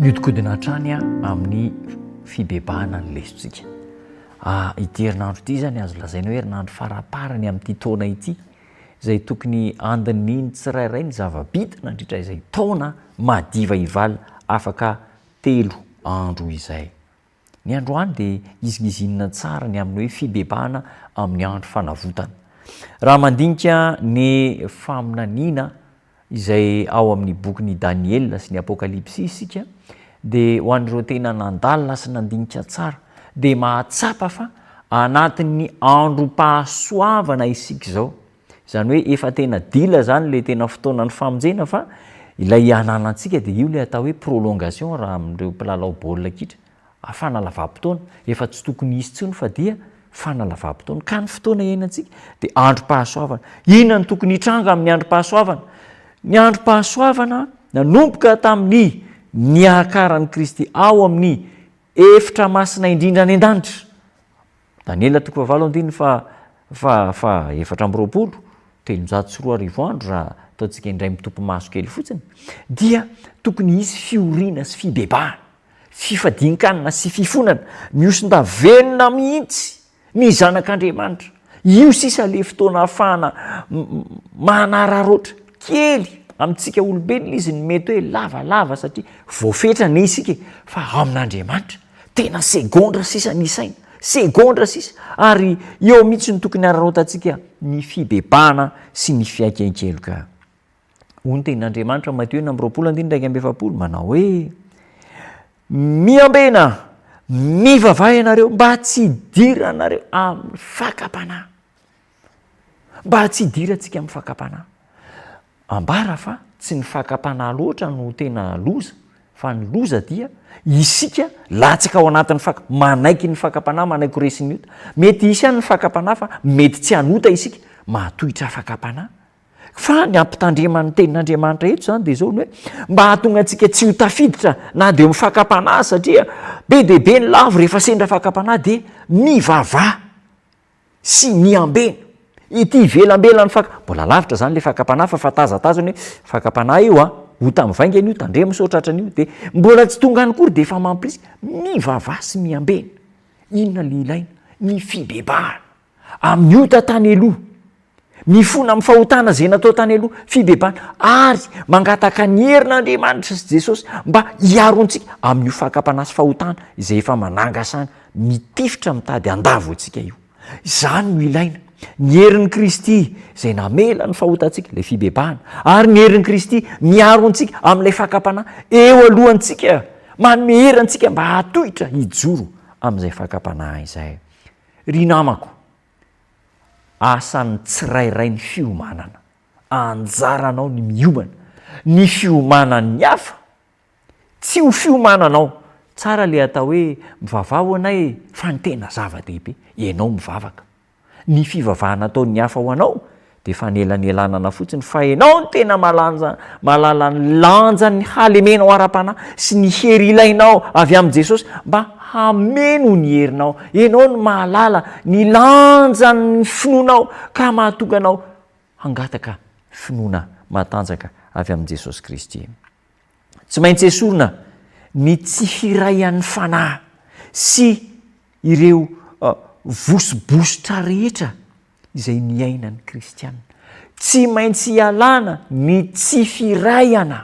miodikodina hatrany amin'ny fibebahana ny lesontsika. Ity herinandro ity zany azo lazaina hoe herinandro faraparany amin'ity taona ity, izay tokony andininy tsirairay ny zava-bita nandritra izay taona madiva hivala afaka 3 andro izay. Ny androany dia izigizinina tsara ny amin'ny hoe fibebahana amin'ny andro fanavotana. Raha mandinika ny faminaniana izay ao amin'ny bokyny Daniel sy ny Apokalipsy isika, dia ho an'ireo tena nandalina sy nandinika tsara dia mahatsapa fa anatin'ny androm-pahasoavana isika izao. Izany hoe efa tena dila zany le tena fotoanan'ny famonjena, fa ilay ananantsika dia io le atao hoe prolongation raha amin'ireo mpilalao baolina kitra. Fanalavam-potoana, efa tsy tokony hisy intsony fa dia fanalavam-potoana. Ka ny fotoana iainantsika dia androm-pahasoavana. Inona no tokony hitranga amin'ny androm-pahasoavana? Ny androm-pahasoavana nanomboka tamin'ny niakaran'i Kristy ao amin'ny efitra masina indrindra ny an-danitra. Daniela 9:9 fa 4:20, 304 andro raha ataontsika indray mitompo maso kely fotsiny, dia tokony hisy fioriana sy fibebahana, fifadinkanina sy fifonana, miosondavenona mihitsy ny zanak'Andriamanitra. Io sisa le fotoana ahafahana manararoatra kely amintsika olombelona izy ny mety hoe lavalava satria voafetra ny isika, fa amin'Andriamanitra tena segondra sisa ny saina, segondra sisa, ary eo mihitsy ny tokony ararotantsika ny fibebahana sy ny fiaikaikeloka. Hoy ny tenin'Andriamanitra Matteo 9:17 manao hoe: miambena, mivavaha ianareo mba tsy hidira anareo amin'ny fakapanahy. Mba tsy hidirantsika amin'ny fakapanahy. Ambara fa tsy ny fakapanahy loatra no tena loza, fa ny loza dia isika latsaka ao anatin'ny manaiky ny fakapanahy, manaiky resin'ny ota. Mety isy ihany ny fakapanahy fa mety tsy hanota isika mahatohitra fakapanahy. Fa ny ampitandreman'ny tenin'Andriamanitra eto zany dia zao ny hoe mba hahatonga antsika tsy ho tafiditra na dia amin'ny fakapanahy, satria be dia be ny lavo rehefa sendra fakapanahy dia mivavaha sy miambena. Ity velambelany mbola lavitra zany le fakapanahy, fa fatazatazany hoe fakapanahy io ho tamivaingany io, tandremo sotratrany io, dia mbola tsy tonga any kory dia efa mampirisy mivavaha sy miambena. Inona le ilaina? Ny fibebahana amin'ny ota tany aloha, mifona amin'ny fahotana izay natao tany aloha, fibebahana, ary mangataka ny herin'Andriamanitra sy Jesosy mba hiarontsika amin'io fakapanahy sy fahotana izay efa manangasana mitifitra mitady andavo antsika io. Izany no ilaina. Ny herin'i Kristy izay namela ny fahotantsika, ilay fibebahana, ary ny herin'i Kristy miaro antsika amin'ilay fakapanahy eo alohantsika, manome hery antsika mba hatohitra hijoro amin'izay fakapanahy izay. Ry namako, asan'ny tsirairay ny fiomanana, anjaranao ny miomana, ny fiomanan'ny hafa, tsy ho fiomananao. Tsara le atao hoe mivavao anay, fa ny tena zava-dehibe ianao mivavaka. Ny fivavahana ataon'ny hafa ho anao dia fanelanelanana fotsiny, fa ianao ny tena malala ny lanjan'ny halemenao ara-panahy sy ny hery ilainao avy amin'i Jesosy mba hameno ny herinao. Ianao ny mahalala ny lanjan'ny finoanao ka mahatonga anao hangataka finoana matanjaka avy amin'i Jesosy Kristy. Tsy maintsy esorina ny tsy firaian'ny fanahy sy ireo vosibositra rehetra izay niainan'ny Kristianina. Tsy maintsy hialana ny tsy firaiana,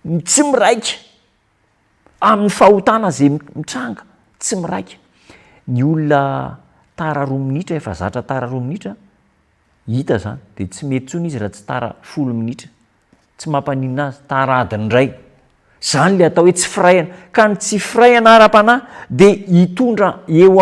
ny tsy miraika amin'ny fahotana izay mitranga, tsy miraika. Ny olona tara 2 minitra, efa zatra tara 2 minitra, hita zany, dia tsy mety intsony izy raha tsy tara 10 minitra. Tsy mampaninona azy, tara adiny iray. Zany le atao hoe tsy firaiana. Ka ny tsy firaiana ara-panahy dia hitondra eo